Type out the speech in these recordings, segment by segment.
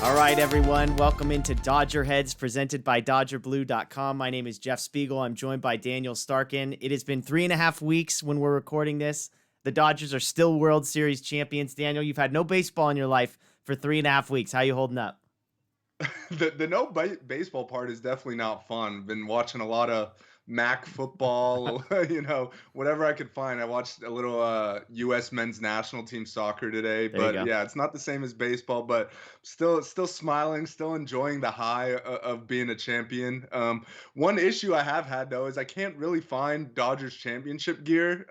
All right, everyone. Welcome into DodgerHeads, presented by DodgerBlue.com. My name is Jeff Spiegel. I'm joined by Daniel Starkand. It has been 3.5 weeks when we're recording this. The Dodgers are still World Series champions. Daniel, you've had no baseball in your life for 3.5 weeks. How you holding up? The baseball part is definitely not fun. Been watching a lot of Mac football, whatever I could find. I watched a little U.S. men's national team soccer today, There you but go. yeah, it's not the same as baseball. But still smiling, still enjoying the high of being a champion. One issue I have had though is I can't really find Dodgers championship gear.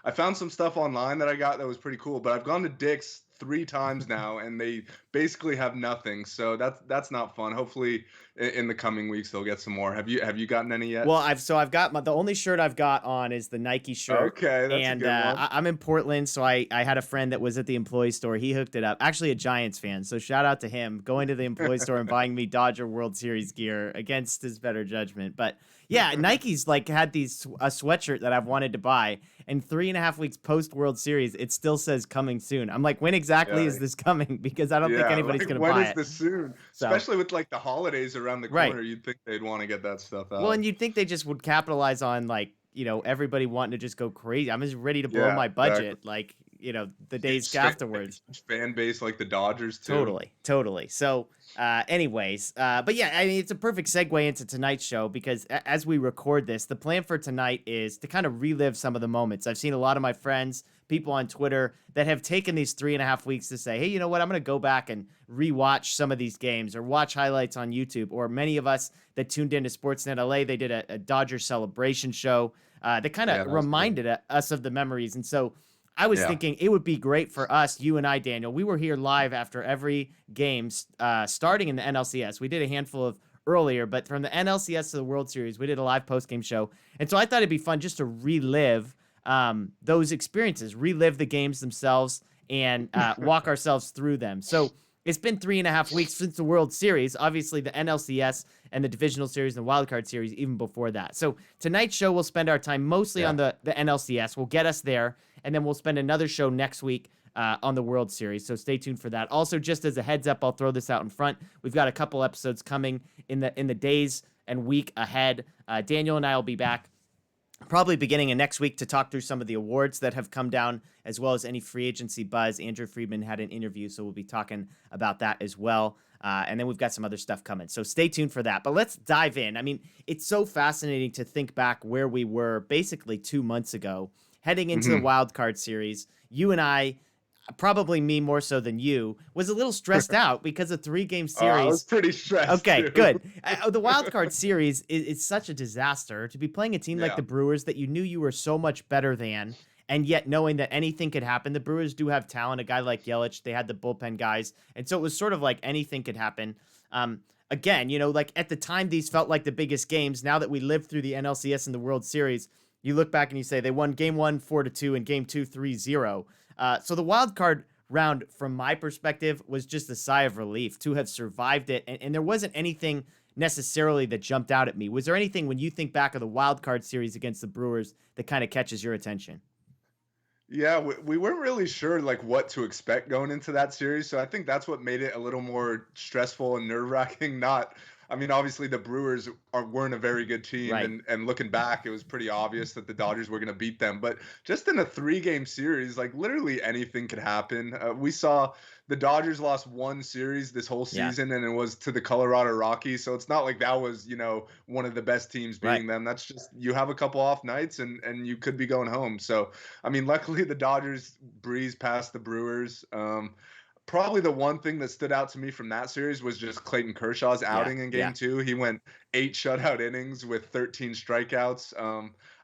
I found some stuff online that I got that was pretty cool, but I've gone to Dick's 3 times now and they basically have nothing, so that's not fun. Hopefully in the coming weeks they'll get some more. Have you gotten any yet? Well, I've got the only shirt I've got on is the Nike shirt. Okay, that's a And good one. I'm in Portland, so I had a friend that was at the employee store. He hooked it up. Actually, a Giants fan, so shout out to him going to the employee store and buying me Dodger World Series gear against his better judgment. But yeah, Nike's like had a sweatshirt that I've wanted to buy, and 3.5 weeks post World Series, it still says coming soon. I'm like, when exactly is this coming? Because I don't think anybody's gonna when buy is it. this soon? So, Especially with like the holidays around the right. corner, you'd think they'd want to get that stuff out. Well, and you'd think they just would capitalize on everybody wanting to just go crazy. I'm just ready to blow Yeah, my budget, exactly. the days afterwards. Fan base like the Dodgers too. Totally. So, but yeah, I mean, it's a perfect segue into tonight's show because as we record this, the plan for tonight is to kind of relive some of the moments. I've seen a lot of my friends, people on Twitter that have taken these 3.5 weeks to say, hey, you know what? I'm going to go back and rewatch some of these games or watch highlights on YouTube. Or many of us that tuned into Sportsnet LA, they did a Dodger celebration show that kind of reminded us of the memories. And so I was thinking it would be great for us, you and I, Daniel. We were here live after every game starting in the NLCS. We did a handful of earlier, but from the NLCS to the World Series, we did a live post-game show. And so I thought it'd be fun just to relive those experiences, relive the games themselves, and walk ourselves through them. So it's been 3.5 weeks since the World Series, obviously the NLCS and the Divisional Series and the Wild Card Series even before that. So tonight's show, we'll spend our time mostly on the NLCS. We'll get us there, and then we'll spend another show next week on the World Series. So stay tuned for that. Also, just as a heads up, I'll throw this out in front. We've got a couple episodes coming in the days and week ahead. Daniel and I will be back probably beginning of next week to talk through some of the awards that have come down, as well as any free agency buzz. Andrew Friedman had an interview, so we'll be talking about that as well. And then we've got some other stuff coming. So stay tuned for that. But let's dive in. I mean, it's so fascinating to think back where we were basically 2 months ago, heading into the Wild Card Series. You and I, probably me more so than you, was a little stressed out because a 3-game series. I was pretty stressed. Okay, too. good. The Wild Card Series is such a disaster to be playing a team like the Brewers that you knew you were so much better than, and yet knowing that anything could happen. The Brewers do have talent, a guy like Yelich, they had the bullpen guys, and so it was sort of like anything could happen. Again, like at the time, these felt like the biggest games. Now that we lived through the NLCS and the World Series, you look back and you say they won Game 1 4-2 and Game 2 3-0. So the wild card round, from my perspective, was just a sigh of relief to have survived it. And there wasn't anything necessarily that jumped out at me. Was there anything when you think back of the wild card series against the Brewers that kind of catches your attention? Yeah, we weren't really sure like what to expect going into that series, so I think that's what made it a little more stressful and nerve-wracking. I mean, obviously the Brewers weren't a very good team, Right. and looking back, it was pretty obvious that the Dodgers were going to beat them. But just in a 3-game series, like literally anything could happen. We saw the Dodgers lost one series this whole season, and it was to the Colorado Rockies. So it's not like that was, one of the best teams beating them. That's just, you have a couple off nights and you could be going home. So, I mean, luckily the Dodgers breezed past the Brewers. Probably the one thing that stood out to me from that series was just Clayton Kershaw's outing in Game 2. He went 8 shutout innings with 13 strikeouts.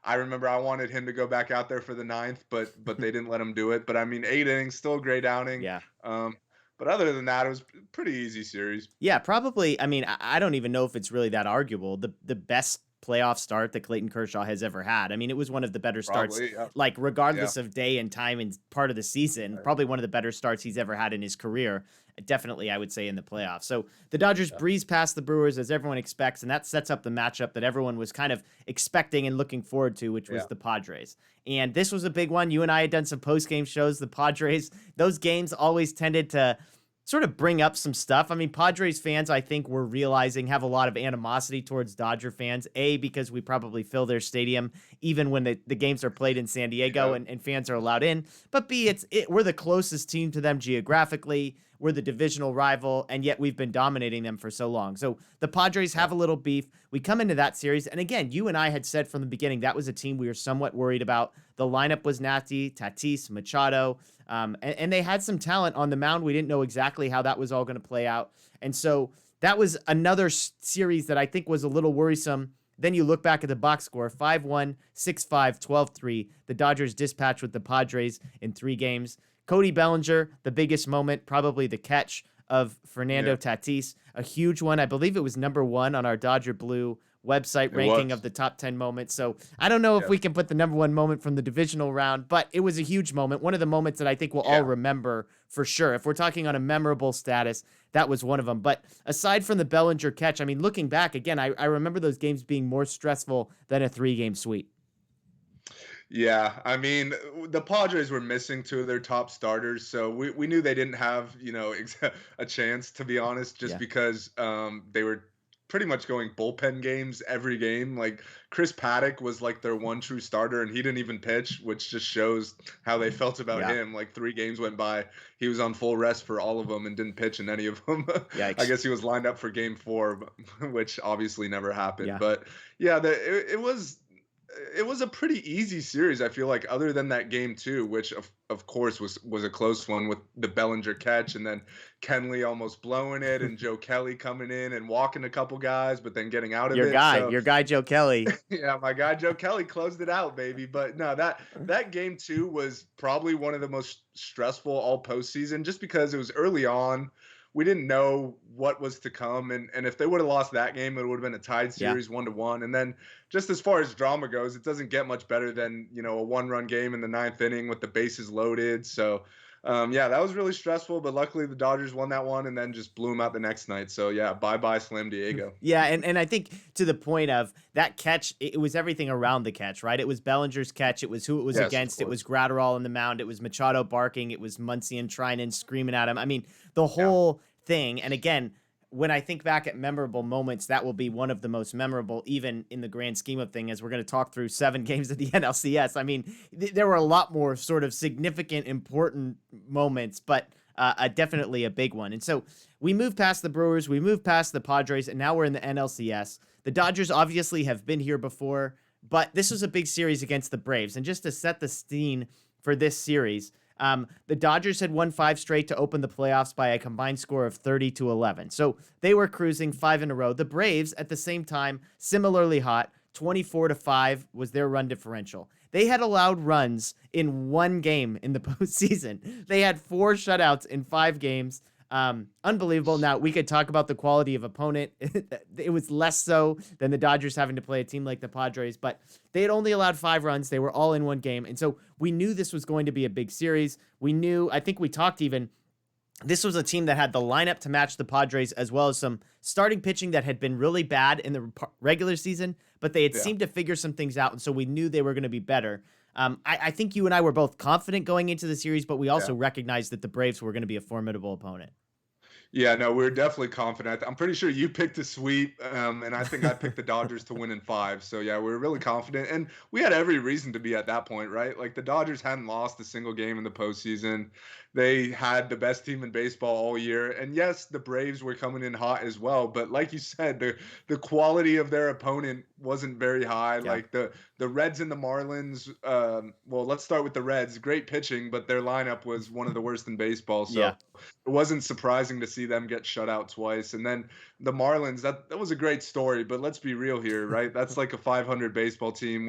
I remember I wanted him to go back out there for the 9th, but they didn't let him do it. But I mean, 8 innings, still a great outing. Yeah. But other than that, it was a pretty easy series. Yeah, probably. I mean, I don't even know if it's really that arguable. The best playoff start that Clayton Kershaw has ever had. I mean, it was one of the better starts, Probably, yeah. like Yeah. regardless of day and time and part of the season, Right. probably one of the better starts he's ever had in his career. Definitely, I would say in the playoffs. So the Dodgers Yeah. breeze past the Brewers as everyone expects, and that sets up the matchup that everyone was kind of expecting and looking forward to, which was Yeah. the Padres. And this was a big one. You and I had done some post game shows. The Padres, those games always tended to sort of bring up some stuff. I mean, Padres fans, I think, were realizing have a lot of animosity towards Dodger fans. A, because we probably fill their stadium even when the games are played in San Diego Yeah. and fans are allowed in. But B, we're the closest team to them geographically. We're the divisional rival, and yet we've been dominating them for so long. So the Padres Yeah. have a little beef. We come into that series, and again, you and I had said from the beginning that was a team we were somewhat worried about. The lineup was nasty, Tatis, Machado, and they had some talent on the mound. We didn't know exactly how that was all going to play out. And so that was another series that I think was a little worrisome. Then you look back at the box score, 5-1, 6-5, 12-3. The Dodgers dispatched with the Padres in 3 games. Cody Bellinger, the biggest moment, probably the catch of Fernando Yeah. Tatis, a huge one. I believe it was #1 on our Dodger Blue website It ranking was. of the top 10 moments. So I don't know if Yeah. we can put the #1 moment from the divisional round, but it was a huge moment. One of the moments that I think we'll all Yeah. remember for sure. If we're talking on a memorable status, that was one of them. But aside from the Bellinger catch, I mean, looking back again, I remember those games being more stressful than a 3-game sweep. Yeah, I mean, the Padres were missing 2 of their top starters, so we knew they didn't have, a chance, to be honest, just Yeah. because they were pretty much going bullpen games every game. Like Chris Paddock was like their one true starter, and he didn't even pitch, which just shows how they felt about Yeah. him. Like 3 games went by, he was on full rest for all of them and didn't pitch in any of them. I Yikes. guess he was lined up for game 4, which obviously never happened. Yeah. But yeah, it was a pretty easy series. I feel like, other than that game 2, which of course was a close one with the Bellinger catch, and then Kenley almost blowing it, and Joe Kelly coming in and walking a couple guys, but then getting out of it. So Your guy Joe Kelly. yeah, my guy Joe Kelly closed it out, baby. But no, that game 2 was probably one of the most stressful all postseason, just because it was early on. We didn't know what was to come, and if they would have lost that game, it would have been a tied Yeah. series, 1-1. And then, just as far as drama goes, it doesn't get much better than a 1-run game in the 9th inning with the bases loaded. So yeah, that was really stressful, but luckily the Dodgers won that one and then just blew them out the next night. So yeah, bye Slam Diego. Yeah, and I think to the point of that catch, it was everything around the catch, right? It was Bellinger's catch. It was who it was Yes, of against. It course. was Gratterall on the mound. It was Machado barking. It was Muncy and Trinan screaming at him. I mean, the Yeah. whole thing. And again, when I think back at memorable moments, that will be one of the most memorable, even in the grand scheme of things, as we're going to talk through 7 games of the NLCS. I mean, there were a lot more sort of significant, important moments, but definitely a big one. And so we move past the Brewers, we move past the Padres, and now we're in the NLCS. The Dodgers obviously have been here before, but this was a big series against the Braves. And just to set the scene for this series, the Dodgers had won 5 straight to open the playoffs by a combined score of 30-11. So they were cruising 5 in a row. The Braves, at the same time, similarly hot, 24-5 was their run differential. They had allowed runs in 1 game in the postseason. They had 4 shutouts in 5 games. Unbelievable. Now, we could talk about the quality of opponent. It was less so than the Dodgers having to play a team like the Padres, but they had only allowed 5 runs. They were all in 1 game. And so we knew this was going to be a big series. We knew, I think we talked even, this was a team that had the lineup to match the Padres, as well as some starting pitching that had been really bad in the regular season, but they had Yeah. seemed to figure some things out. And so we knew they were going to be better. I think you and I were both confident going into the series, but we also recognized that the Braves were going to be a formidable opponent. Yeah, no, we're definitely confident. I'm pretty sure you picked a sweep, and I think I picked the Dodgers to win in 5. So yeah, we're really confident, and we had every reason to be at that point, right? Like, the Dodgers hadn't lost a single game in the postseason. They had the best team in baseball all year, and yes, the Braves were coming in hot as well. But like you said, the quality of their opponent wasn't very high. Yeah. Like the Reds and the Marlins. Well, let's start with the Reds. Great pitching, but their lineup was one of the worst in baseball. So Yeah. it wasn't surprising to see them get shut out twice. And then the Marlins, that was a great story, but let's be real here, right? That's like a 500 baseball team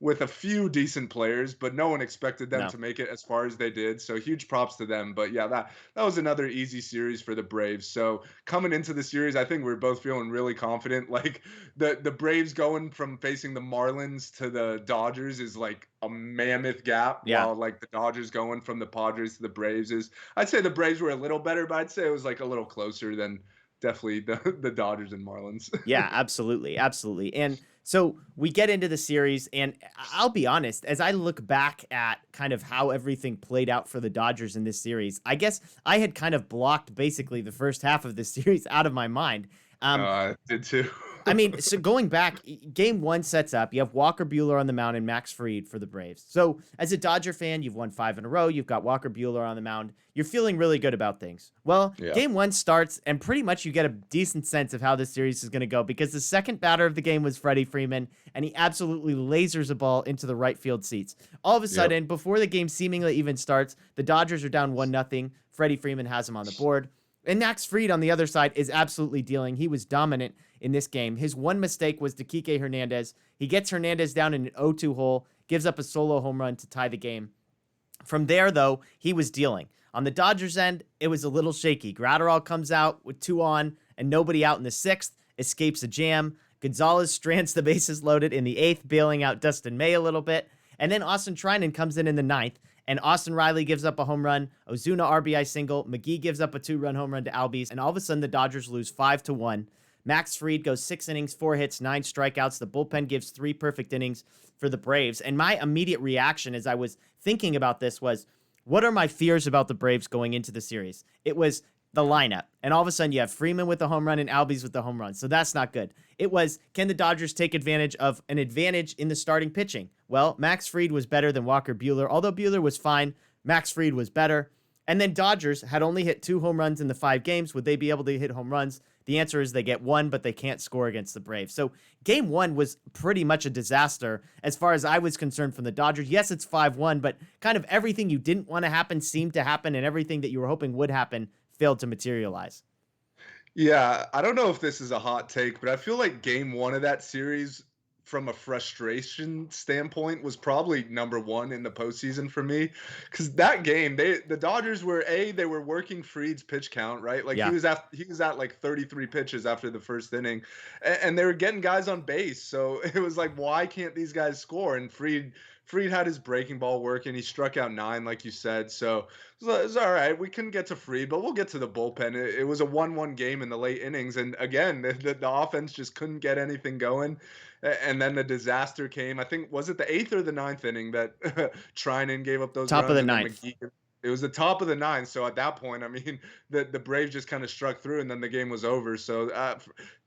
with a few decent players, but no one expected them No. to make it as far as they did. So huge props to them. But yeah, that was another easy series for the Braves. So coming into the series, I think we're both feeling really confident. Like the Braves going from facing the Marlins to the Dodgers is like a mammoth gap, Yeah. while like the Dodgers going from the Padres to the Braves is, I'd say the Braves were a little better, but I'd say it was like a little closer than definitely the Dodgers and Marlins. Yeah, absolutely. Absolutely. And so we get into the series, and I'll be honest, as I look back at kind of how everything played out for the Dodgers in this series, I guess I had kind of blocked basically the first half of this series out of my mind. I did too. I mean, so going back, game one sets up. You have Walker Buehler on the mound and Max Fried for the Braves. So as a Dodger fan, you've won 5 in a row. You've got Walker Buehler on the mound. You're feeling really good about things. Well, Yeah. game one starts, and pretty much you get a decent sense of how this series is going to go because the second batter of the game was Freddie Freeman, and he absolutely lasers a ball into the right field seats. All of a sudden, before the game seemingly even starts, the Dodgers are down 1-0. Freddie Freeman has him on the board. And Max Fried on the other side is absolutely dealing. He was dominant in this game. His one mistake was to Kike Hernandez. He gets Hernandez down in an 0-2 hole, gives up a solo home run to tie the game. From there, though, he was dealing. On the Dodgers end, it was a little shaky. Gratterall comes out with 2 on and nobody out in the 6th, escapes a jam. Gonzalez strands the bases loaded in the 8th, bailing out Dustin May a little bit. And then Austin Trinan comes in the 9th. And Austin Riley gives up a home run. Ozuna RBI single. McGee gives up a 2-run home run to Albies. And all of a sudden, the Dodgers lose 5-1. Max Fried goes 6 innings, 4 hits, 9 strikeouts. The bullpen gives 3 perfect innings for the Braves. And my immediate reaction as I was thinking about this was, what are my fears about the Braves going into the series? It was the lineup. And all of a sudden, you have Freeman with the home run and Albies with the home run. So that's not good. It was, can the Dodgers take advantage of an advantage in the starting pitching? Well, Max Fried was better than Walker Buehler. Although Buehler was fine, Max Fried was better. And then Dodgers had only hit 2 home runs in the 5 games. Would they be able to hit home runs? The answer is they get 1, but they can't score against the Braves. So game 1 was pretty much a disaster as far as I was concerned from the Dodgers. Yes, it's 5-1, but kind of everything you didn't want to happen seemed to happen, and everything that you were hoping would happen failed to materialize. Yeah, I don't know if this is a hot take, but I feel like game 1 of that series, from a frustration standpoint, was probably number 1 in the postseason for me. Because that game, the Dodgers were they were working Fried's pitch count, right? Like Yeah. he was at like 33 pitches after the first inning, and they were getting guys on base. So it was like, why can't these guys score? And Fried had his breaking ball working. He struck out 9, like you said. So it was all right. We couldn't get to Fried, but we'll get to the bullpen. It was a 1-1 game in the late innings. And again, the offense just couldn't get anything going. And then the disaster came. I think, was it the 8th or the 9th inning that Trinan gave up those Top runs? of the And then 9th. it was the top of the 9th. So at that point, I mean, the Braves just kind of struck through, and then the game was over. So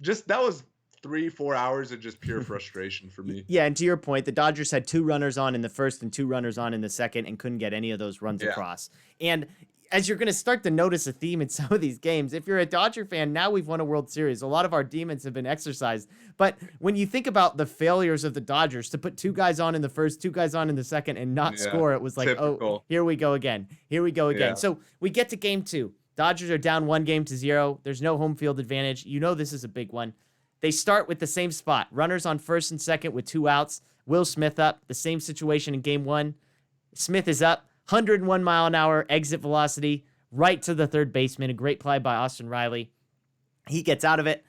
just that was 3-4 hours of just pure frustration for me. Yeah, and to your point, the Dodgers had 2 runners on in the first and 2 runners on in the second and couldn't get any of those runs across. And as you're going to start to notice a theme in some of these games, if you're a Dodger fan, now we've won a World Series. A lot of our demons have been exercised. But when you think about the failures of the Dodgers to put 2 guys on in the first, 2 guys on in the second, and not score, it was like, typical. oh, here we go again. Here we go again. Yeah. So we get to game 2. Dodgers are down 1-0. There's no home field advantage. You know this is a big one. They start with the same spot. Runners on first and second with 2 outs. Will Smith up. The same situation in game 1. Smith is up. 101 mile an hour exit velocity right to the third baseman. A great play by Austin Riley. He gets out of it.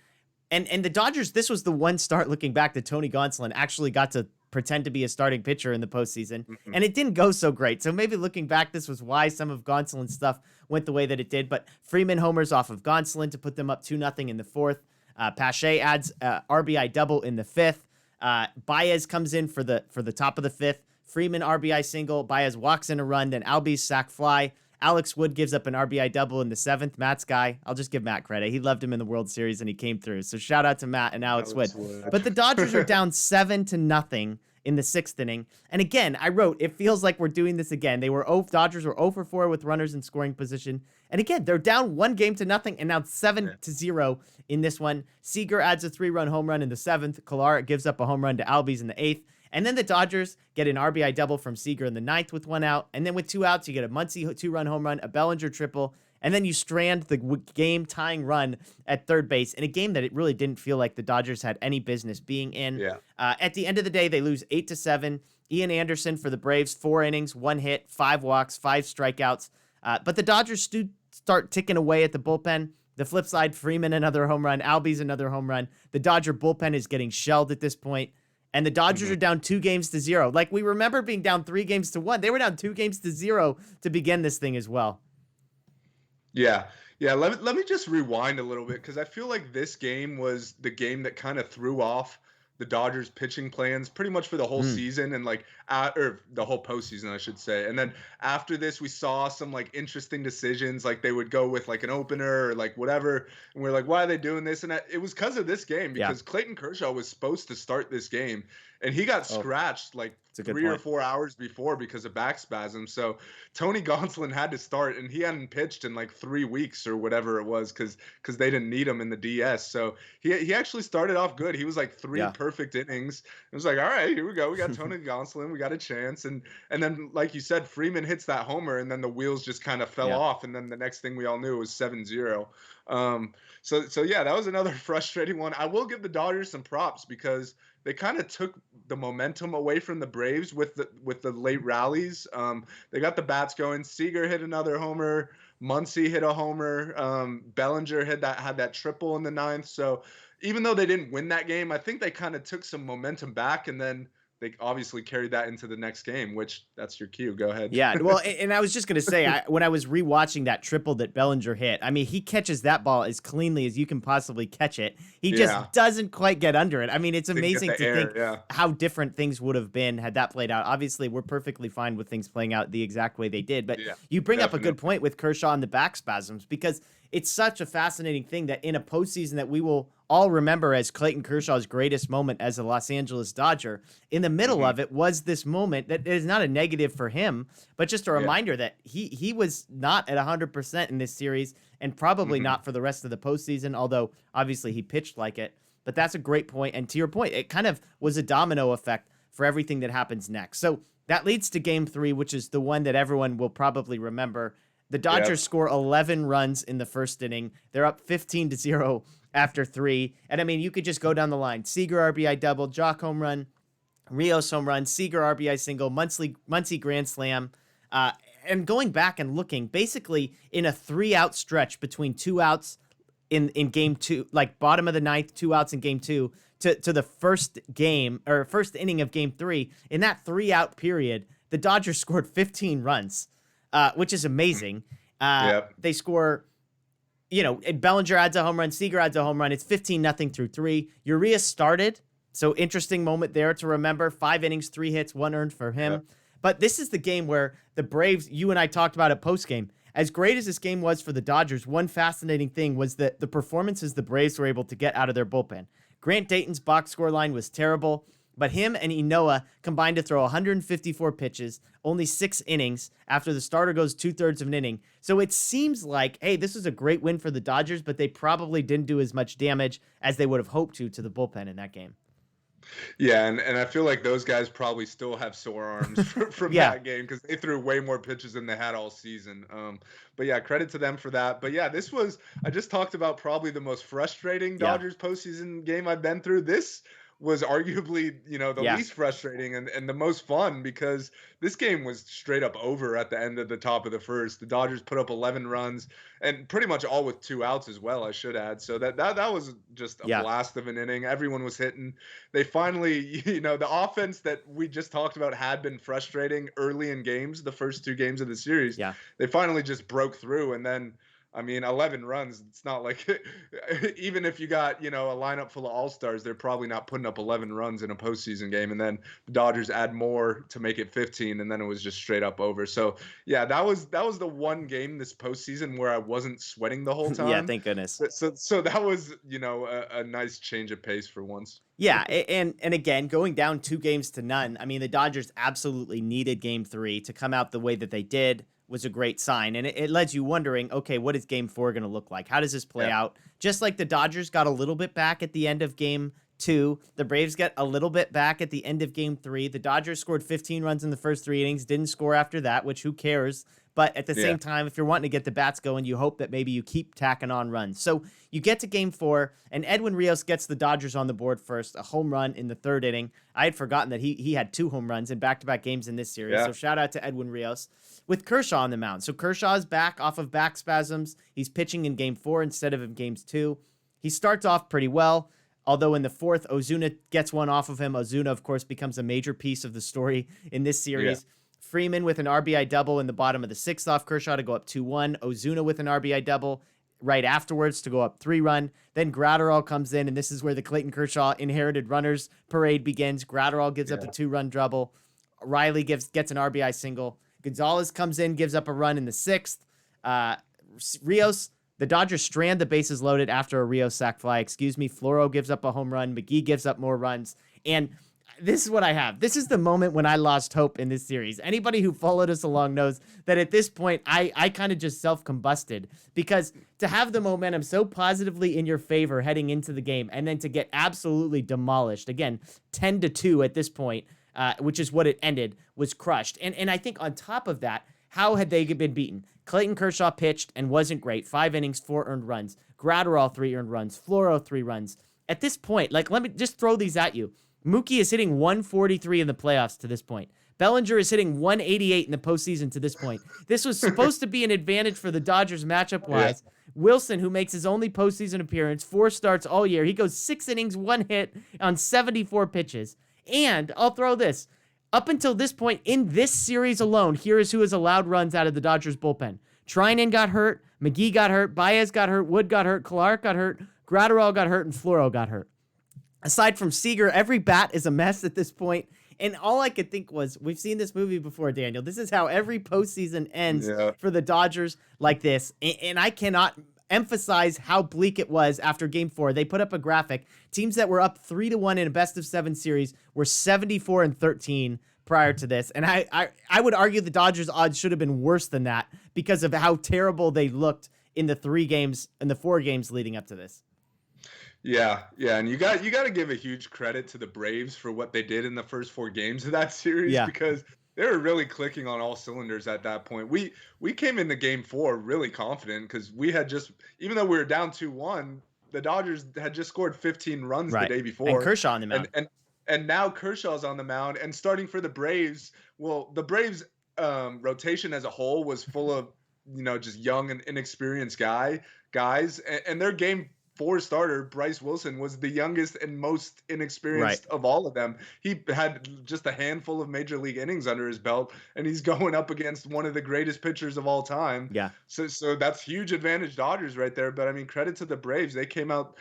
And the Dodgers, this was the one start looking back that Tony Gonsolin actually got to pretend to be a starting pitcher in the postseason. Mm-hmm. And it didn't go so great. So maybe looking back, this was why some of Gonsolin's stuff went the way that it did. But Freeman homers off of Gonsolin to put them up 2-0 in the 4th. Pache adds RBI double in the 5th. Baez comes in for the top of the 5th. Freeman RBI single. Baez walks in a run. Then Albies sac fly. Alex Wood gives up an RBI double in the 7th. Matt's guy. I'll just give Matt credit. He loved him in the World Series and he came through. So shout out to Matt and Alex Wood. But the Dodgers are down 7-0 in the 6th inning. And again, I wrote, it feels like we're doing this again. Dodgers were 0 for 4 with runners in scoring position. And again, they're down 1-0 and now 7-0 in this one. Seager adds a 3-run home run in the 7th. Kolar gives up a home run to Albies in the 8th. And then the Dodgers get an RBI double from Seager in the 9th with 1 out. And then with 2 outs, you get a Muncy 2-run home run, a Bellinger triple, and then you strand the game-tying run at third base in a game that it really didn't feel like the Dodgers had any business being in. Yeah. At the end of the day, they lose 8-7. Ian Anderson for the Braves, 4 innings, 1 hit, 5 walks, 5 strikeouts. But the Dodgers start ticking away at the bullpen. The flip side, Freeman, another home run. Albies, another home run. The Dodger bullpen is getting shelled at this point. And the Dodgers are down 2-0. Like, we remember being down 3-1. They were down 2-0 to begin this thing as well. Yeah. Yeah. Let me just rewind a little bit, because I feel like this game was the game that kind of threw off the Dodgers pitching plans pretty much for the whole season, and or the whole postseason, I should say. And then after this, we saw some like interesting decisions, like they would go with like an opener or like whatever. And we're like, why are they doing this? And it was because of this game, because Clayton Kershaw was supposed to start this game, and he got scratched like 3 or 4 hours before because of back spasms. So Tony Gonsolin had to start, and he hadn't pitched in like 3 weeks or whatever it was, because they didn't need him in the DS. So he actually started off good. He was like 3 perfect innings. It was like, all right, here we go. We got Tony Gonsolin. We got a chance. And then, like you said, Freeman hits that homer, and then the wheels just kind of fell off. And then the next thing we all knew, it was 7-0. So yeah, that was another frustrating one. I will give the Dodgers some props, because they kind of took the momentum away from the Braves with the late rallies. They got the bats going. Seager hit another homer. Muncy hit a homer. Bellinger had that triple in the 9th. So even though they didn't win that game, I think they kind of took some momentum back, and then they obviously carried that into the next game, which that's your cue. Go ahead. Yeah, well, and I was just going to say, when I was rewatching that triple that Bellinger hit, I mean, he catches that ball as cleanly as you can possibly catch it. He just doesn't quite get under it. I mean, it's amazing to think how different things would have been had that played out. Obviously, we're perfectly fine with things playing out the exact way they did, but you bring up a good point with Kershaw and the back spasms, because it's such a fascinating thing that in a postseason that we will all remember as Clayton Kershaw's greatest moment as a Los Angeles Dodger, in the middle of it was this moment that is not a negative for him, but just a reminder that he was not at 100% in this series, and probably not for the rest of the postseason, although obviously he pitched like it. But that's a great point. And to your point, it kind of was a domino effect for everything that happens next. So that leads to Game 3, which is the one that everyone will probably remember. The Dodgers score 11 runs in the first inning. They're up 15-0 after 3. And I mean, you could just go down the line. Seager RBI double, Jock home run, Rios home run, Seager RBI single, Muncy grand slam. And going back and looking, basically in a 3-out stretch between 2 outs in Game 2, like bottom of the 9th, 2 outs in Game 2, to the first inning of Game 3, in that 3-out period, the Dodgers scored 15 runs. Which is amazing. They score, Bellinger adds a home run, Seager adds a home run. It's 15-0 through 3. Urias started, so interesting moment there to remember. 5 innings, 3 hits, 1 earned for him. But this is the game where the Braves, you and I talked about it post-game. As great as this game was for the Dodgers, one fascinating thing was that the performances the Braves were able to get out of their bullpen. Grant Dayton's box score line was terrible, but him and Inoa combined to throw 154 pitches, only 6 innings after the starter goes 2/3 of an inning. So it seems like, hey, this is a great win for the Dodgers, but they probably didn't do as much damage as they would have hoped to the bullpen in that game. Yeah, and I feel like those guys probably still have sore arms from that game, because they threw way more pitches than they had all season. But yeah, credit to them for that. But yeah, I just talked about probably the most frustrating Dodgers postseason game I've been through. This was arguably, the least frustrating and the most fun, because this game was straight up over at the end of the top of the first. The Dodgers put up 11 runs, and pretty much all with 2 outs as well, I should add. So that was just a blast of an inning. Everyone was hitting. They finally, the offense that we just talked about had been frustrating early in games, the first 2 games of the series. They finally just broke through, and then, I mean, 11 runs, it's not like even if you got, a lineup full of all-stars, they're probably not putting up 11 runs in a postseason game. And then the Dodgers add more to make it 15, and then it was just straight up over. So, yeah, that was the one game this postseason where I wasn't sweating the whole time. Yeah, thank goodness. So that was, a nice change of pace for once. Yeah, and again, going down 2-0, I mean, the Dodgers absolutely needed Game 3 to come out the way that they did. Was a great sign, and it led you wondering, okay, what is Game 4 going to look like? How does this play out? Just like the Dodgers got a little bit back at the end of Game 2. The Braves get a little bit back at the end of game 3. The Dodgers scored 15 runs in the first 3 innings, didn't score after that, which who cares? But at the same time, if you're wanting to get the bats going, you hope that maybe you keep tacking on runs. So you get to game 4, and Edwin Rios gets the Dodgers on the board first, a home run in the 3rd inning. I had forgotten that he had 2 home runs in back-to-back games in this series. So shout out to Edwin Rios with Kershaw on the mound. So Kershaw's back off of back spasms. He's pitching in game 4 instead of in games 2. He starts off pretty well. Although in the 4th, Ozuna gets one off of him. Ozuna, of course, becomes a major piece of the story in this series. Freeman with an RBI double in the bottom of the 6th off Kershaw to go up 2-1. Ozuna with an RBI double right afterwards to go up 3-run. Then Gratterall comes in, and this is where the Clayton Kershaw inherited runners parade begins. Gratterall gives up a 2-run double. Riley gets an RBI single. Gonzalez comes in, gives up a run in the 6th. Rios, the Dodgers strand the bases loaded after a Rios sac fly. Floro gives up a home run. McGee gives up more runs. And this is what I have. This is the moment when I lost hope in this series. Anybody who followed us along knows that at this point, I kind of just self-combusted, because to have the momentum so positively in your favor heading into the game and then to get absolutely demolished, again, 10-2 at this point, which is what it ended, was crushed. And I think on top of that, how had they been beaten? Clayton Kershaw pitched and wasn't great. 5 innings, 4 earned runs. Gratterall, 3 earned runs. Floro, 3 runs. At this point, let me just throw these at you. Mookie is hitting 143 in the playoffs to this point. Bellinger is hitting 188 in the postseason to this point. This was supposed to be an advantage for the Dodgers matchup-wise. Wilson, who makes his only postseason appearance, 4 starts all year. He goes 6 innings, 1 hit on 74 pitches. And I'll throw this. Up until this point in this series alone, here is who has allowed runs out of the Dodgers bullpen. Treinen got hurt, McGee got hurt, Baez got hurt, Wood got hurt, Clark got hurt, Gratterall got hurt, and Floro got hurt. Aside from Seager, every bat is a mess at this point. And all I could think was, we've seen this movie before, Daniel. This is how every postseason ends for the Dodgers, like this. And I cannot emphasize how bleak it was after game 4. They put up a graphic. Teams that were up 3-1 in a best-of-7 series were 74-13 prior to this. And I would argue the Dodgers' odds should have been worse than that because of how terrible they looked in the 4 games leading up to this. Yeah, and you got to give a huge credit to the Braves for what they did in the first 4 games of that series, because they were really clicking on all cylinders at that point. We came into game 4 really confident because we had just, even though we were down 2-1, the Dodgers had just scored 15 runs the day before. And Kershaw on the mound. And now Kershaw's on the mound and starting for the Braves. Well, the Braves rotation as a whole was full of, just young and inexperienced guys, and their game 4 starter, Bryce Wilson, was the youngest and most inexperienced of all of them. He had just a handful of major league innings under his belt, and he's going up against one of the greatest pitchers of all time. Yeah. So that's huge advantage Dodgers right there. But I mean, credit to the Braves. They came out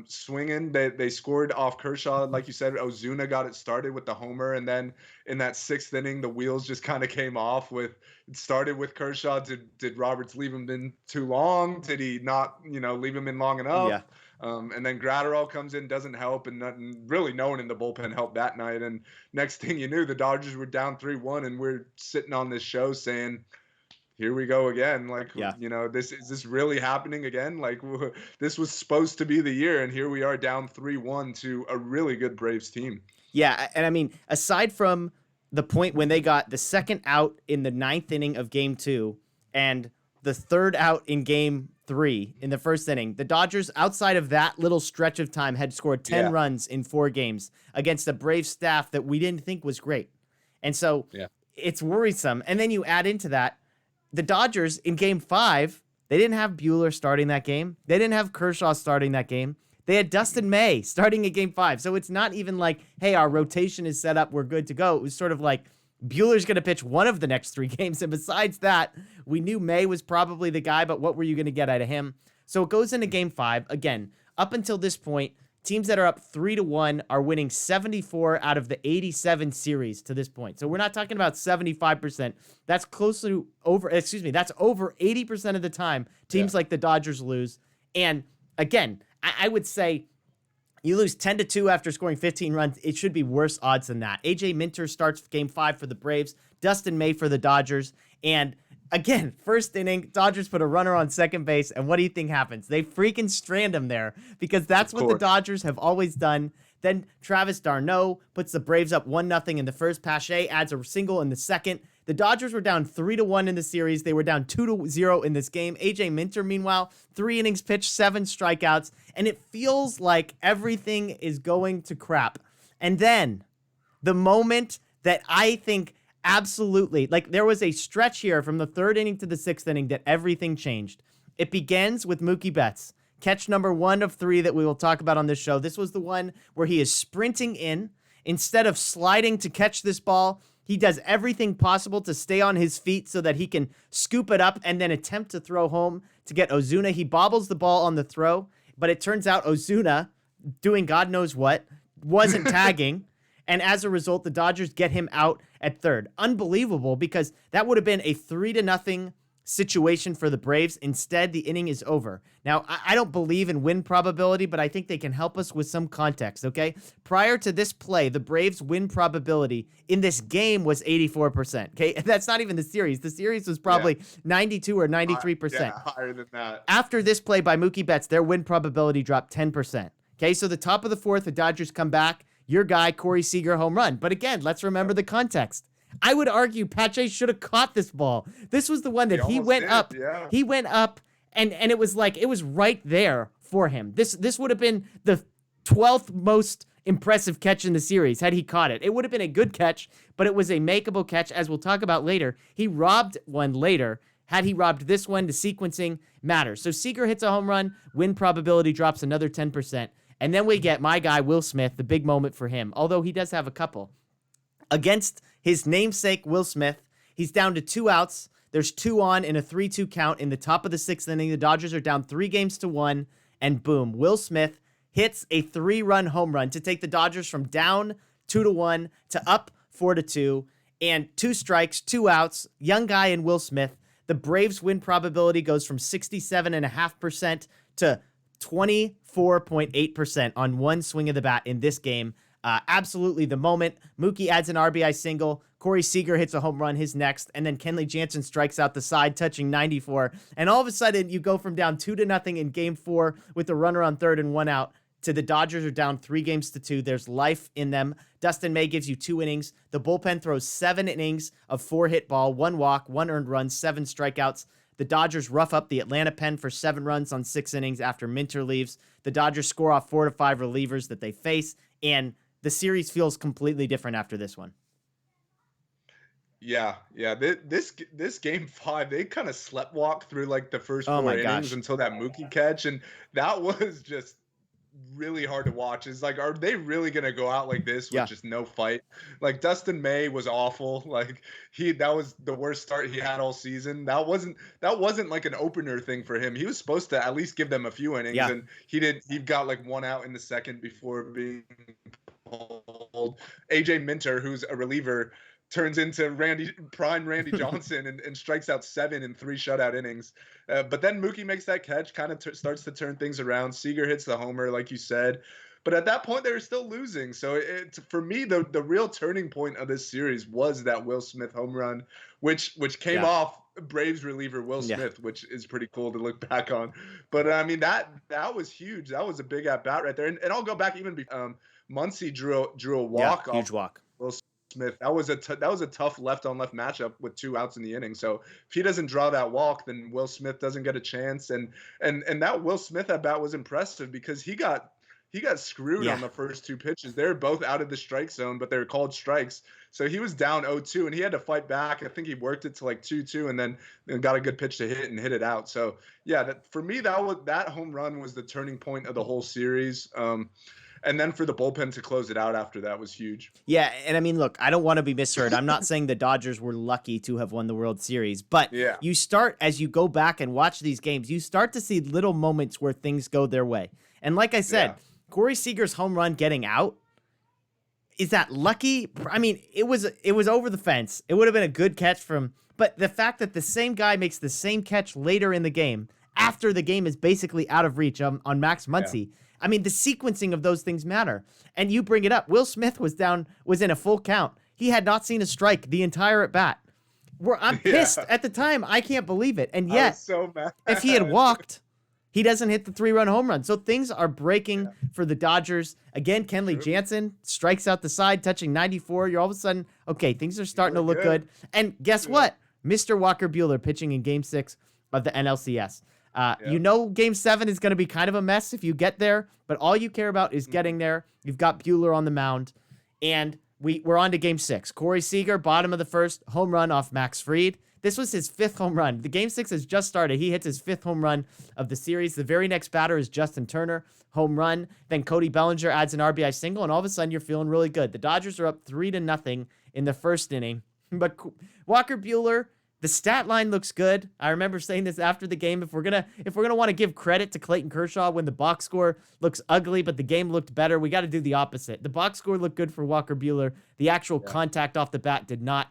swinging. They scored off Kershaw. Like you said, Ozuna got it started with the homer. And then in that 6th inning, the wheels just kind of came off with, it started with Kershaw. Did Roberts leave him in too long? Did he not, leave him in long enough? Yeah. And then Gratterall comes in, doesn't help, and no one in the bullpen helped that night. And next thing you knew, the Dodgers were down 3-1, and we're sitting on this show saying, here we go again. Like, is this really happening again? Like, this was supposed to be the year, and here we are down 3-1 to a really good Braves team. Yeah, and I mean, aside from the point when they got the 2nd out in the 9th inning of game 2 and the 3rd out in game 3 in the 1st inning, the Dodgers, outside of that little stretch of time, had scored 10 runs in 4 games against a Braves staff that we didn't think was great. And so it's worrisome. And then you add into that, the Dodgers in game 5, they didn't have Buehler starting that game. They didn't have Kershaw starting that game. They had Dustin May starting at game 5. So it's not even like, hey, our rotation is set up, we're good to go. It was sort of like, Buehler's going to pitch one of the next 3 games. And besides that, we knew May was probably the guy, but what were you going to get out of him? So it goes into game 5. Again, up until this point, teams that are up 3-1 are winning 74 out of the 87 series to this point. So we're not talking about 75%. That's close to that's over 80% of the time teams like the Dodgers lose. And again, I would say you lose 10-2 after scoring 15 runs. It should be worse odds than that. AJ Minter starts game 5 for the Braves, Dustin May for the Dodgers. And Again, first inning, Dodgers put a runner on second base, and what do you think happens? They freaking strand him there because that's what the Dodgers have always done. Then Travis d'Arnaud puts the Braves up 1-0 in the first. Pache adds a single in the second. The Dodgers were down 3-1 in the series. They were down 2-0 in this game. AJ Minter, meanwhile, 3 innings pitched, 7 strikeouts, and it feels like everything is going to crap. And then the moment that I think absolutely, like there was a stretch here from the 3rd inning to the 6th inning that everything changed. It begins with Mookie Betts. Catch number 1 of 3 that we will talk about on this show. This was the one where he is sprinting in. Instead of sliding to catch this ball, he does everything possible to stay on his feet so that he can scoop it up and then attempt to throw home to get Ozuna. He bobbles the ball on the throw, but it turns out Ozuna, doing God knows what, wasn't tagging. And as a result, the Dodgers get him out at third. Unbelievable, because that would have been a 3-0 situation for the Braves. Instead, the inning is over. Now, I don't believe in win probability, but I think they can help us with some context, okay? Prior to this play, the Braves' win probability in this game was 84%, okay? That's not even the series. The series was probably 92 or 93%. Yeah, higher than that. After this play by Mookie Betts, their win probability dropped 10%. Okay, so the top of the 4th, the Dodgers come back. Your guy, Corey Seager, home run. But again, let's remember the context. I would argue Pache should have caught this ball. This was the one that he went up. Yeah. He went up, and it was like, it was right there for him. This would have been the 12th most impressive catch in the series had he caught it. It would have been a good catch, but it was a makeable catch, as we'll talk about later. He robbed one later. Had he robbed this one, the sequencing matters. So Seager hits a home run, win probability drops another 10%. And then we get my guy, Will Smith, the big moment for him, although he does have a couple. Against his namesake, Will Smith, he's down to 2 outs. There's 2 on in a 3-2 count in the top of the 6th inning. The Dodgers are down 3-1, and boom, Will Smith hits a 3-run home run to take the Dodgers from down 2-1 to up 4-2, and 2 strikes, 2 outs, young guy in Will Smith. The Braves' win probability goes from 67.5% to 24.8% on one swing of the bat in this game. Absolutely the moment. Mookie adds an RBI single. Corey Seager hits a home run, his next. And then Kenley Jansen strikes out the side, touching 94. And all of a sudden, you go from down 2-0 in game 4 with the runner on third and 1 out to the Dodgers are down 3-2. There's life in them. Dustin May gives you 2 innings. The bullpen throws 7 innings of 4 hit ball, 1 walk, 1 earned run, 7 strikeouts. The Dodgers rough up the Atlanta pen for 7 runs on 6 innings after Minter leaves. The Dodgers score off 4 to 5 relievers that they face, and the series feels completely different after this one. Yeah. This game 5, they kind of sleptwalked through like the first 4 innings until that Mookie catch, and that was just really hard to watch. It's like, are they really gonna go out like this with just no fight? Like Dustin May was awful. Like that was the worst start he had all season. That wasn't like an opener thing for him. He was supposed to at least give them a few innings, and he didn't. He got like 1 out in the second before being pulled. AJ Minter, who's a reliever, turns into prime Randy Johnson and strikes out 7 in 3 shutout innings. But then Mookie makes that catch, kind of starts to turn things around. Seager hits the homer, like you said. But at that point, they were still losing. So for me, the real turning point of this series was that Will Smith home run, which came off Braves reliever Will Smith, which is pretty cool to look back on. But I mean, that was huge. That was a big at bat right there. And I'll go back even before Muncy drew a walk off. Huge walk. Will Smith. That was a tough left on left matchup with 2 outs in the inning. So if he doesn't draw that walk, then Will Smith doesn't get a chance. And that Will Smith at bat was impressive because he got screwed on the first 2 pitches. They're both out of the strike zone, but they were called strikes. So he was down 0-2 and he had to fight back. I think he worked it to like 2-2 and then got a good pitch to hit and hit it out. So yeah, for me, that home run was the turning point of the whole series. And then for the bullpen to close it out after that was huge. Yeah, and I mean, look, I don't want to be misheard. I'm not saying the Dodgers were lucky to have won the World Series, but you start, as you go back and watch these games, you start to see little moments where things go their way. And like I said, Corey Seager's home run getting out, is that lucky? I mean, it was over the fence. It would have been a good catch but the fact that the same guy makes the same catch later in the game, after the game is basically out of reach on Max Muncy. I mean, the sequencing of those things matter. And you bring it up. Will Smith was in a full count. He had not seen a strike the entire at bat. I'm pissed at the time. I can't believe it. And I was yet, so mad. if he had walked, he doesn't hit the 3-run home run. So things are breaking for the Dodgers. Again, Kenley Jansen strikes out the side, touching 94. You're all of a sudden, okay, things are starting to look good. And guess what? Mr. Walker Buehler pitching in Game 6 of the NLCS. You know Game 7 is going to be kind of a mess if you get there, but all you care about is getting there. You've got Buehler on the mound, and we're on to Game 6. Corey Seager, bottom of the first, home run off Max Fried. This was his 5th home run. The Game 6 has just started. He hits his 5th home run of the series. The very next batter is Justin Turner, home run. Then Cody Bellinger adds an RBI single, and all of a sudden you're feeling really good. The Dodgers are up 3-0 in the first inning. But Walker Buehler, the stat line looks good. I remember saying this after the game. If we're gonna want to give credit to Clayton Kershaw when the box score looks ugly, but the game looked better, we got to do the opposite. The box score looked good for Walker Buehler. The actual contact off the bat did not.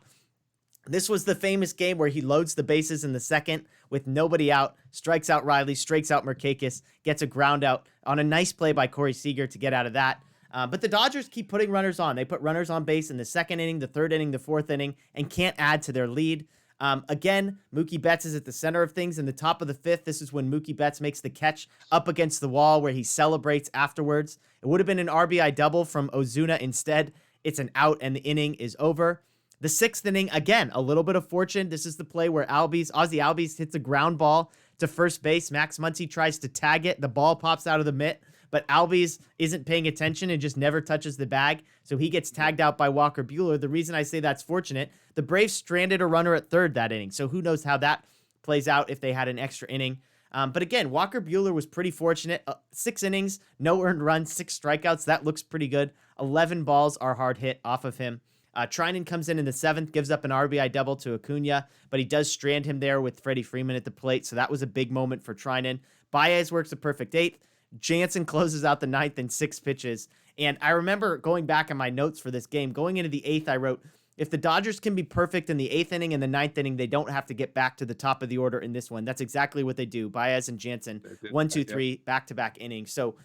This was the famous game where he loads the bases in the second with nobody out, strikes out Riley, strikes out Markakis, gets a ground out on a nice play by Corey Seager to get out of that. But the Dodgers keep putting runners on. They put runners on base in the second inning, the third inning, the fourth inning, and can't add to their lead. Again, Mookie Betts is at the center of things. In the top of the 5th, this is when Mookie Betts makes the catch up against the wall where he celebrates afterwards. It would have been an RBI double from Ozuna. Instead, it's an out and the inning is over. The 6th inning, again, a little bit of fortune. This is the play where Ozzy Albies hits a ground ball to first base. Max Muncy tries to tag it. The ball pops out of the mitt, but Albies isn't paying attention and just never touches the bag, so he gets tagged out by Walker Buehler. The reason I say that's fortunate, the Braves stranded a runner at third that inning, so who knows how that plays out if they had an extra inning. But again, Walker Buehler was pretty fortunate. 6 innings, no earned runs, 6 strikeouts. That looks pretty good. 11 balls are hard hit off of him. Treinen comes in the 7th, gives up an RBI double to Acuna, but he does strand him there with Freddie Freeman at the plate, so that was a big moment for Treinen. Baez works a perfect 8th. Jansen closes out the 9th in 6 pitches. And I remember going back in my notes for this game, going into the 8th, I wrote, if the Dodgers can be perfect in the 8th inning and the 9th inning, they don't have to get back to the top of the order in this one. That's exactly what they do. Baez and Jansen, 1, 2, 3, back-to-back innings. So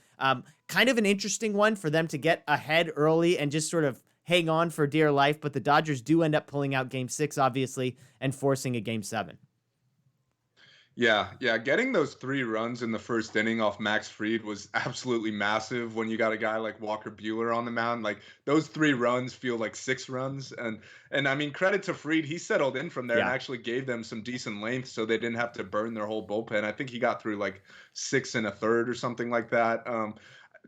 kind of an interesting one for them to get ahead early and just sort of hang on for dear life, but the Dodgers do end up pulling out Game 6, obviously, and forcing a Game 7. Yeah. Getting those 3 runs in the first inning off Max Fried was absolutely massive when you got a guy like Walker Buehler on the mound. Like, those 3 runs feel like 6 runs. And I mean, credit to Fried. He settled in from there and actually gave them some decent length so they didn't have to burn their whole bullpen. I think he got through like 6 1/3 or something like that.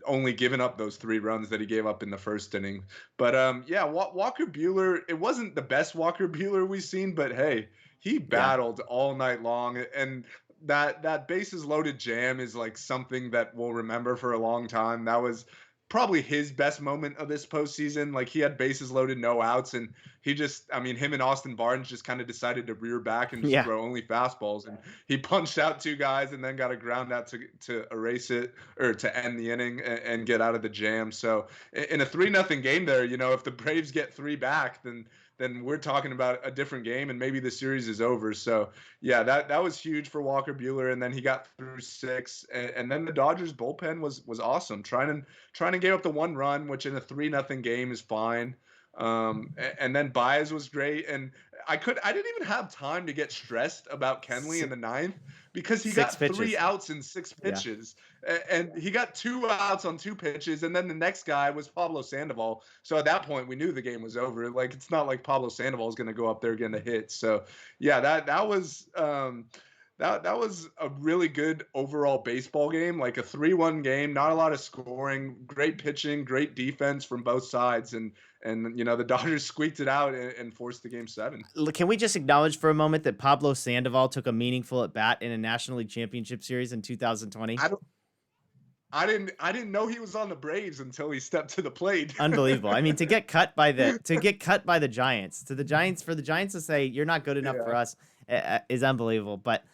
Only giving up those 3 runs that he gave up in the first inning. But Walker Buehler, it wasn't the best Walker Buehler we've seen, but hey, he battled all night long. And that bases loaded jam is like something that we'll remember for a long time. That was probably his best moment of this postseason. Like, he had bases loaded, no outs, and he just, I mean, him and Austin Barnes just kind of decided to rear back and just throw only fastballs. And he punched out 2 guys and then got a ground out to erase it or to end the inning and get out of the jam. So in a 3-0 game there, you know, if the Braves get 3 back, then we're talking about a different game and maybe the series is over. So yeah, that was huge for Walker Buehler. And then he got through 6, and then the Dodgers bullpen was awesome. Trying to give up the 1 run, which in a 3-0 game is fine. And then Baez was great. And I didn't even have time to get stressed about Kenley in the 9th because he got 3 outs in 6 pitches. And he got 2 outs on 2 pitches. And then the next guy was Pablo Sandoval. So at that point, we knew the game was over. Like, it's not like Pablo Sandoval is going to go up there getting a hit. So yeah, that was that was a really good overall baseball game, like a 3-1 game, not a lot of scoring, great pitching, great defense from both sides. And you know, the Dodgers squeaked it out and forced the Game 7. Can we just acknowledge for a moment that Pablo Sandoval took a meaningful at bat in a National League Championship Series in 2020? I didn't know he was on the Braves until he stepped to the plate. Unbelievable. I mean, to get cut by the Giants, for the Giants to say you're not good enough for us is unbelievable. But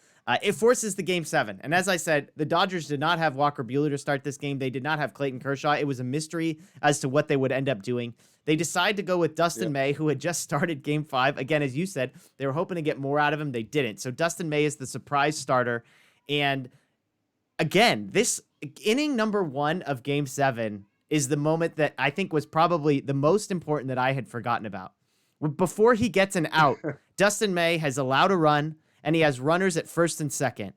it forces the Game 7. And as I said, the Dodgers did not have Walker Buehler to start this game. They did not have Clayton Kershaw. It was a mystery as to what they would end up doing. They decide to go with Dustin May, who had just started Game 5. Again, as you said, they were hoping to get more out of him. They didn't. So Dustin May is the surprise starter. And again, this inning number 1 of Game 7 is the moment that I think was probably the most important that I had forgotten about. Before he gets an out, Dustin May has allowed a run, and he has runners at first and second.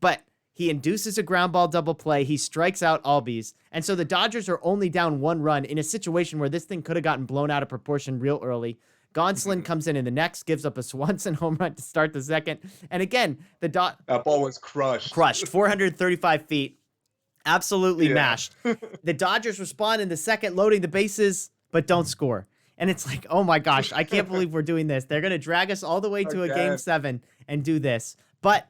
But he induces a ground ball double play. He strikes out Albies. And so the Dodgers are only down 1 run in a situation where this thing could have gotten blown out of proportion real early. Gonsolin comes in the next, gives up a Swanson home run to start the second. And again, that ball was crushed. 435 feet. Absolutely mashed. The Dodgers respond in the second, loading the bases, but don't score. And it's like, oh my gosh, I can't believe we're doing this. They're going to drag us all the way to a Game 7 and do this. But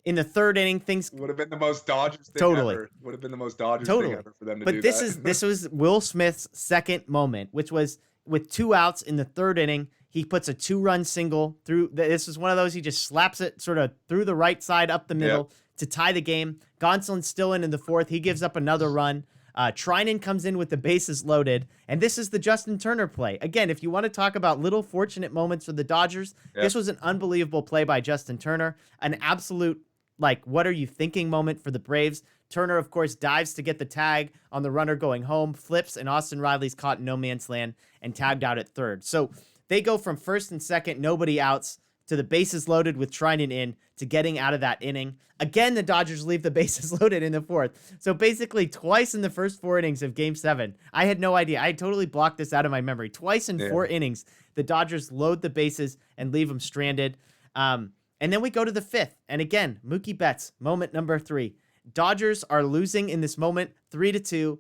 in the third inning, things would have been the most Dodgers thing ever. Would have been the most Dodgers thing ever for them to do that. But this was Will Smith's second moment, which was with 2 outs in the third inning. He puts a 2-run single through. This was one of those, he just slaps it sort of through the right side up the middle to tie the game. Gonsolin's still in the fourth. He gives up another run. Trinan comes in with the bases loaded, and this is the Justin Turner play. Again, if you want to talk about little fortunate moments for the Dodgers, this was an unbelievable play by Justin Turner, an absolute, like, what are you thinking moment for the Braves. Turner, of course, dives to get the tag on the runner going home, flips, and Austin Riley's caught in no man's land and tagged out at third. So they go from first and second, nobody outs, to the bases loaded with Trinan in, to getting out of that inning. Again, the Dodgers leave the bases loaded in the fourth. So basically twice in the first 4 innings of Game 7. I had no idea. I had totally blocked this out of my memory. Twice in 4 innings, the Dodgers load the bases and leave them stranded. And then we go to the 5th. And again, Mookie Betts, moment number 3. Dodgers are losing in this moment 3-2.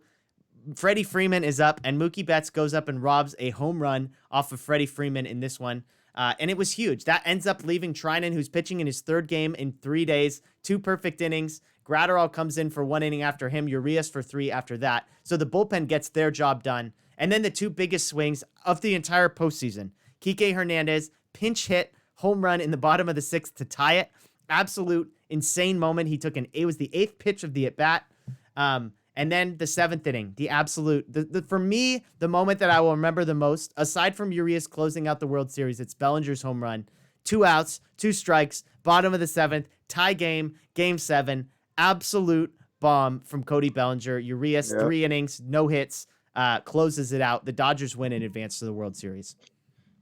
Freddie Freeman is up, and Mookie Betts goes up and robs a home run off of Freddie Freeman in this one. And it was huge. That ends up leaving Trinan, who's pitching in his 3rd game in 3 days, 2 perfect innings. Gratterall comes in for 1 inning after him, Urias for 3 after that. So the bullpen gets their job done. And then the 2 biggest swings of the entire postseason. Kike Hernandez, pinch hit, home run in the bottom of the 6th to tie it. Absolute insane moment. It was the 8th pitch of the at-bat. And then the 7th inning, the absolute, for me, the moment that I will remember the most, aside from Urias closing out the World Series, it's Bellinger's home run. 2 outs, 2 strikes, bottom of the 7th, tie game, Game 7, absolute bomb from Cody Bellinger. Urias, 3 innings, no hits, closes it out. The Dodgers win in advance to the World Series.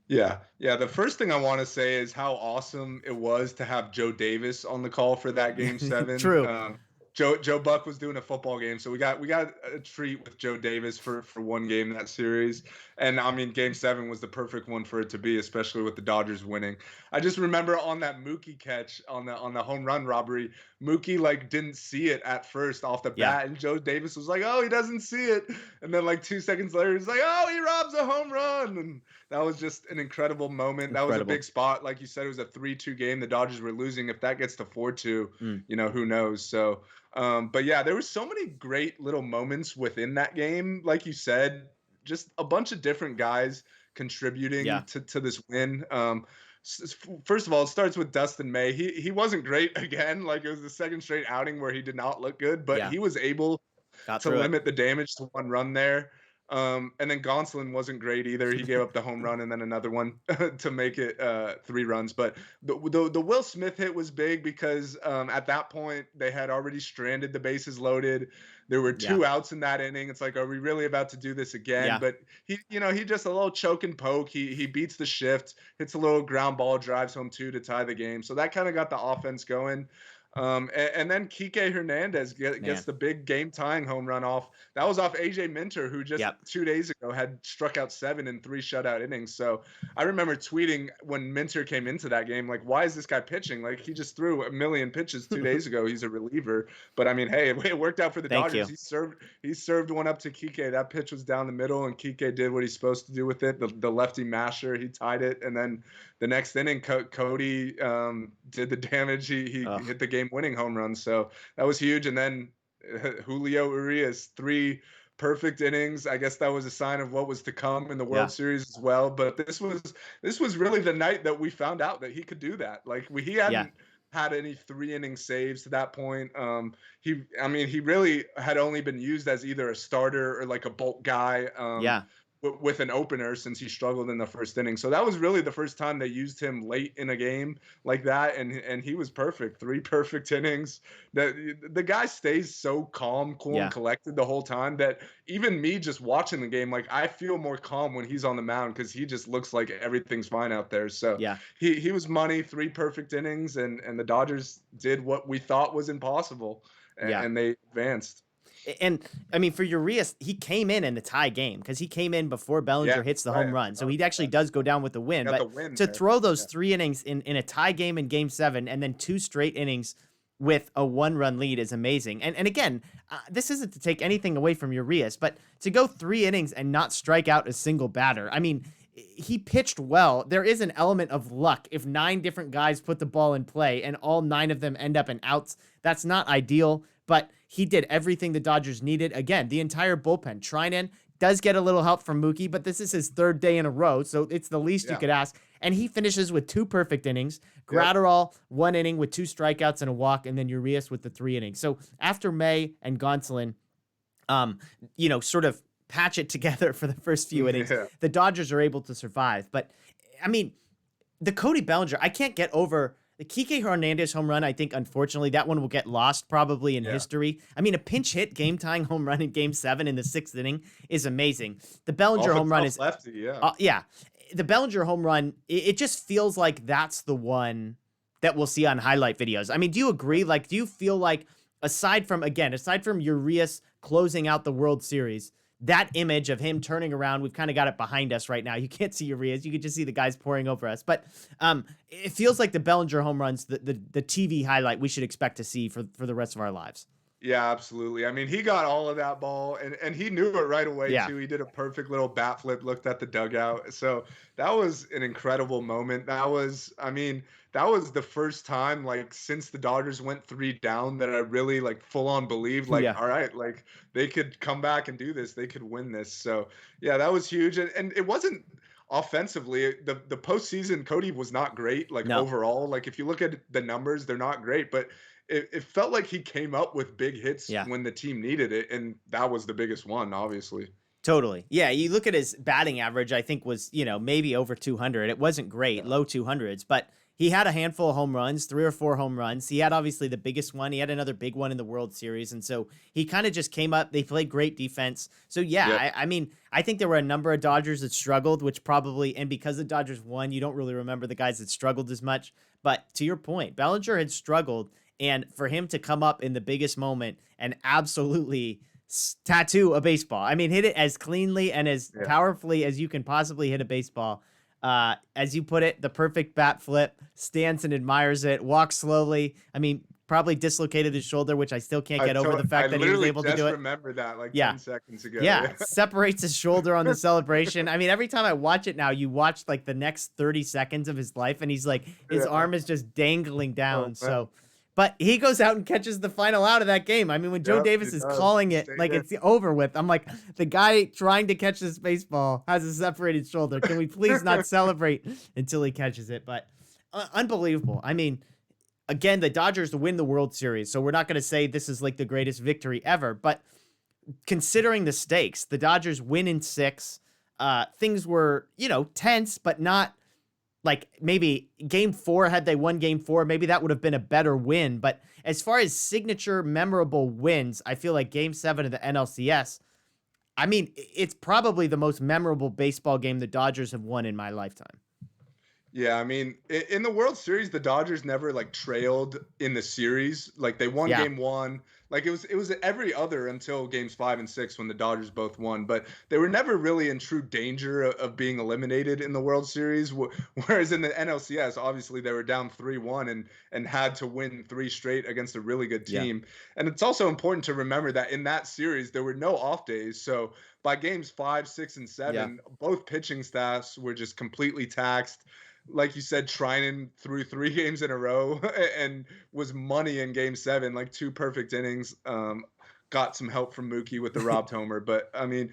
Yeah. The first thing I want to say is how awesome it was to have Joe Davis on the call for that Game 7. True. Joe Buck was doing a football game, so we got a treat with Joe Davis for 1 game in that series. And I mean, Game 7 was the perfect one for it to be, especially with the Dodgers winning. I just remember on that Mookie catch on the home run robbery, Mookie like didn't see it at first off the bat, and Joe Davis was like, "Oh, he doesn't see it," and then like 2 seconds later, he's like, "Oh, he robs a home run," and that was just an incredible moment. That was a big spot, like you said, it was a 3-2 game. The Dodgers were losing. If that gets to 4-2, who knows? So. But yeah, there were so many great little moments within that game. Like you said, just a bunch of different guys contributing to this win. First of all, it starts with Dustin May. He wasn't great again. Like, it was the 2nd straight outing where he did not look good, but he was able to limit the damage to 1 run there. And then Gonsolin wasn't great either. He gave up the home run and then another one to make it 3 runs. But the Will Smith hit was big because at that point they had already stranded the bases loaded. There were 2 outs in that inning. It's like, are we really about to do this again? Yeah. But he just a little choke and poke. He beats the shift, hits a little ground ball, drives home 2 to tie the game. So that kind of got the offense going. And then Kike Hernandez gets the big game tying home run off. That was off AJ Minter, who just 2 days ago had struck out 7 in 3 shutout innings. So I remember tweeting when Minter came into that game, like, why is this guy pitching? Like, he just threw a million pitches 2 days ago. He's a reliever. But I mean, hey, it worked out for the Dodgers. He served one up to Kike. That pitch was down the middle, and Kike did what he's supposed to do with it. The lefty masher, he tied it. And then the next inning, Cody did the damage. He hit the game-winning home run. So that was huge. And then Julio Urias, 3 perfect innings. I guess that was a sign of what was to come in the World Series as well. But this was really the night that we found out that he could do that. Like, he hadn't had any 3-inning saves to that point. He really had only been used as either a starter or like a bulk guy. with an opener since he struggled in the first inning. So that was really the first time they used him late in a game like that, and he was perfect. 3 perfect innings. The guy stays so calm, cool, and Yeah. collected the whole time that even me just watching the game, like I feel more calm when he's on the mound because he just looks like everything's fine out there. So Yeah. he was money. 3 perfect innings, and the Dodgers did what we thought was impossible, Yeah. and they advanced. And I mean, for Urias, he came in the tie game because he came in before Yeah, Bellinger hits the right. home I run. So forgot he about actually that. does go down with the win. Got the But win to there. throw those Yeah. 3 innings in a tie game in game 7 and then 2 straight innings with a 1-run lead is amazing. And again, this isn't to take anything away from Urias, but to go 3 innings and not strike out a single batter. I mean, he pitched well. There is an element of luck. If 9 different guys put the ball in play and all 9 of them end up in outs, that's not ideal, but he did everything the Dodgers needed. Again, the entire bullpen. Treinen does get a little help from Mookie, but this is his 3rd day in a row, so it's the least you Yeah. could ask. And he finishes with 2 perfect innings. Yep. Gratterall, 1 inning with 2 strikeouts and a walk, and then Urias with the 3 innings. So after May and Gonsolin, sort of patch it together for the first few innings, Yeah. the Dodgers are able to survive. But, I mean, the Cody Bellinger, I can't get over the Kike Hernandez home run. I think, unfortunately, that one will get lost probably in Yeah. history. I mean, a pinch hit game-tying home run in Game 7 in the 6th inning is amazing. The Bellinger Off a home run tough is... lefty, yeah. yeah. The Bellinger home run, it just feels like that's the one that we'll see on highlight videos. I mean, do you agree? Like, do you feel like, aside from Urias closing out the World Series, that image of him turning around, we've kind of got it behind us right now. You can't see Urias. You can just see the guys pouring over us. But it feels like the Bellinger home runs, the TV highlight we should expect to see for the rest of our lives. Yeah, absolutely. I mean, he got all of that ball, and he knew it right away, Yeah. too. He did a perfect little bat flip, looked at the dugout. So that was an incredible moment. That was the first time, like, since the Dodgers went 3 down that I really, like, full on believed, like, Yeah. all right, like, they could come back and do this. They could win this. So, yeah, that was huge. And it wasn't offensively. The postseason, Cody was not great, like, No. overall. Like, if you look at the numbers, they're not great. But it felt like he came up with big hits Yeah. when the team needed it, and that was the biggest one, obviously. Totally. Yeah, you look at his batting average, I think was, maybe over 200. It wasn't great, Yeah. low 200s, but he had a handful of home runs, 3 or 4 home runs. He had obviously the biggest one. He had another big one in the World Series. And so he kind of just came up. They played great defense. So yeah, Yep. I mean, I think there were a number of Dodgers that struggled, which probably, and because the Dodgers won, you don't really remember the guys that struggled as much. But to your point, Bellinger had struggled. And for him to come up in the biggest moment and absolutely tattoo a baseball. I mean, hit it as cleanly and as Yeah. powerfully as you can possibly hit a baseball. As you put it, the perfect bat flip, stands and admires it, walks slowly. I mean, probably dislocated his shoulder, which I still can't get over the fact that he was able to do it. I remember that like Yeah. 10 seconds ago. Yeah, separates his shoulder on the celebration. I mean, every time I watch it now, you watch like the next 30 seconds of his life, and he's like, his Yeah. arm is just dangling down. man. So, but he goes out and catches the final out of that game. I mean, when Joe Yep, Davis he is does. calling it Stay like there. it's over with, I'm like, the guy trying to catch this baseball has a separated shoulder. Can we please not celebrate until he catches it? But unbelievable. I mean, again, the Dodgers win the World Series, so we're not going to say this is like the greatest victory ever, but considering the stakes, the Dodgers win in 6. Things were, tense, but not like maybe game 4, had they won game 4, maybe that would have been a better win. But as far as signature memorable wins, I feel like game 7 of the NLCS, I mean, it's probably the most memorable baseball game the Dodgers have won in my lifetime. Yeah, I mean, in the World Series, the Dodgers never like trailed in the series. Like they won Yeah. game 1. Like it was every other until games 5 and 6 when the Dodgers both won. But they were never really in true danger of being eliminated in the World Series. Whereas in the NLCS, obviously they were down 3-1 and had to win 3 straight against a really good Yeah. team. And it's also important to remember that in that series there were no off days. So by games 5, 6, and 7, both pitching staffs were just completely taxed. Like you said, Treinen threw 3 games in a row and was money in game 7, like 2 perfect innings. Got some help from Mookie with the robbed homer. But I mean,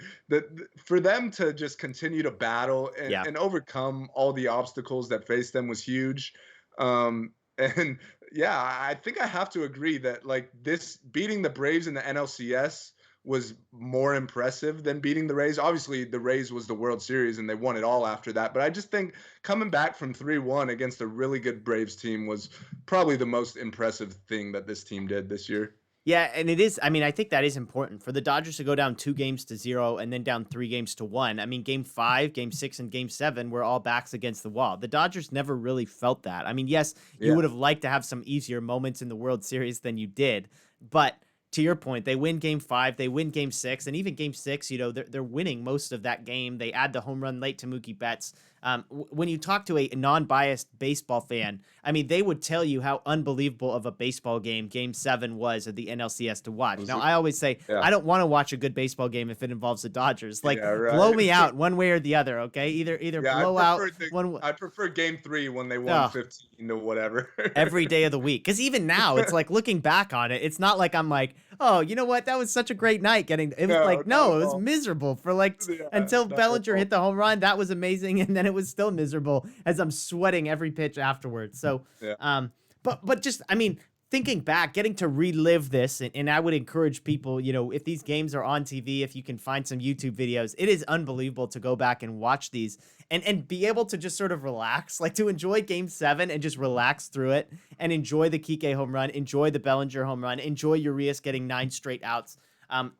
for them to just continue to battle and overcome all the obstacles that faced them was huge. And yeah, I think I have to agree that like this beating the Braves in the NLCS was more impressive than beating the Rays. Obviously, the Rays was the World Series and they won it all after that. But I just think coming back from 3-1 against a really good Braves team was probably the most impressive thing that this team did this year. Yeah, and it is. I mean, I think that is important for the Dodgers to go down 2-0 and then down 3-1. I mean, game 5, game 6, and game 7 were all backs against the wall. The Dodgers never really felt that. I mean, yes, you would have liked to have some easier moments in the World Series than you did, but to your point, they win game 5, they win game 6, and even game 6, you know, they're winning most of that game. They add the home run late to Mookie Betts. When you talk to a non-biased baseball fan, I mean, they would tell you how unbelievable of a baseball game 7 was at the NLCS to watch. Now, I always say, I don't want to watch a good baseball game if it involves the Dodgers. Like, blow me out one way or the other, okay? Either blow out one. I prefer game 3 when they won 15 to whatever. Every day of the week. Because even now, it's like looking back on it, it's not like I'm like, oh, you know what? That was such a great night. It was miserable for until Bellinger hit the home run. That was amazing. And then it was still miserable as I'm sweating every pitch afterwards. So, but just, I mean, thinking back, getting to relive this, and I would encourage people, you know, if these games are on TV, if you can find some YouTube videos, it is unbelievable to go back and watch these and be able to just sort of relax, like to enjoy game 7 and just relax through it and enjoy the Kike home run, enjoy the Bellinger home run, enjoy Urias getting 9 straight outs.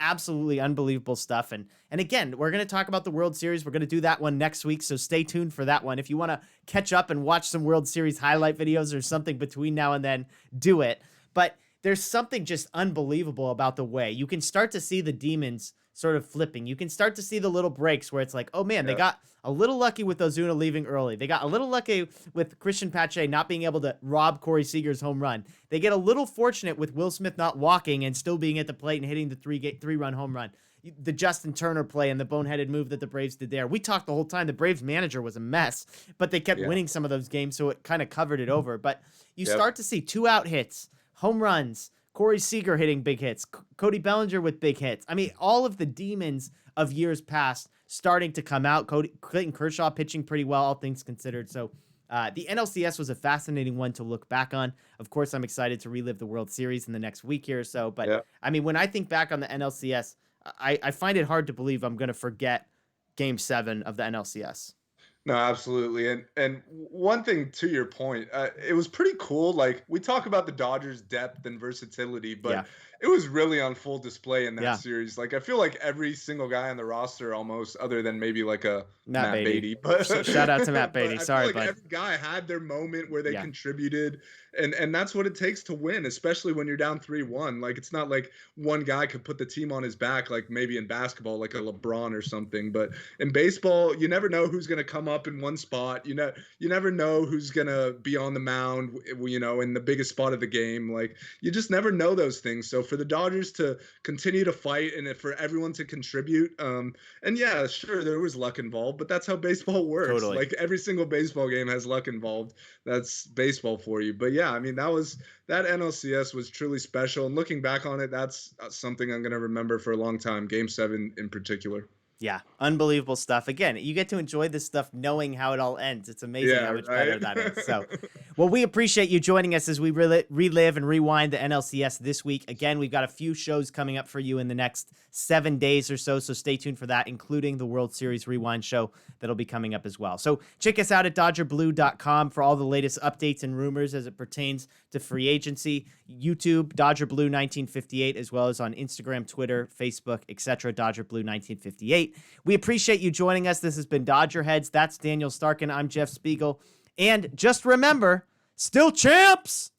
Absolutely unbelievable stuff. And again, we're going to talk about the World Series. We're going to do that one next week, so stay tuned for that one. If you want to catch up and watch some World Series highlight videos or something between now and then, do it. But there's something just unbelievable about the way you can start to see the demons sort of flipping. You can start to see the little breaks where it's like, oh man, they got a little lucky with Ozuna leaving early. They got a little lucky with Christian Pache not being able to rob Corey Seager's home run. They get a little fortunate with Will Smith not walking and still being at the plate and hitting the three-run home run. The Justin Turner play and the boneheaded move that the Braves did there. We talked the whole time. The Braves manager was a mess, but they kept winning some of those games, so it kind of covered it over. But you start to see 2-out hits, home runs, Corey Seager hitting big hits, Cody Bellinger with big hits. I mean, all of the demons of years past starting to come out. Clayton Kershaw pitching pretty well, all things considered. So the NLCS was a fascinating one to look back on. Of course, I'm excited to relive the World Series in the next week here or so. But, I mean, when I think back on the NLCS, I find it hard to believe I'm going to forget Game 7 of the NLCS. No, absolutely. And one thing to your point, it was pretty cool. Like, we talk about the Dodgers' depth and versatility, but it was really on full display in that series. Like, I feel like every single guy on the roster almost, other than maybe like a Matt Beatty. But shout out to Matt Beatty. Sorry, bud. Every guy had their moment where they contributed. And that's what it takes to win, especially when you're down 3-1. Like, it's not like one guy could put the team on his back, like maybe in basketball, like a LeBron or something. But in baseball, you never know who's going to come up in one spot. You never know who's going to be on the mound, you know, in the biggest spot of the game. Like, you just never know those things. So for the Dodgers to continue to fight and for everyone to contribute, and yeah, sure, there was luck involved, but that's how baseball works. Totally. Like, every single baseball game has luck involved. That's baseball for you. But yeah, I mean, that NLCS was truly special. And looking back on it, that's something I'm going to remember for a long time. Game 7 in particular. Yeah, unbelievable stuff. Again, you get to enjoy this stuff knowing how it all ends. It's amazing how much better that is. So, well, we appreciate you joining us as we relive and rewind the NLCS this week. Again, we've got a few shows coming up for you in the next 7 days or so stay tuned for that, including the World Series Rewind show that'll be coming up as well. So check us out at DodgerBlue.com for all the latest updates and rumors as it pertains to free agency. YouTube, DodgerBlue1958, as well as on Instagram, Twitter, Facebook, etc. DodgerBlue1958. We appreciate you joining us. This has been DodgerHeads. That's Daniel Starkand. I'm Jeff Spiegel. And just remember, still champs!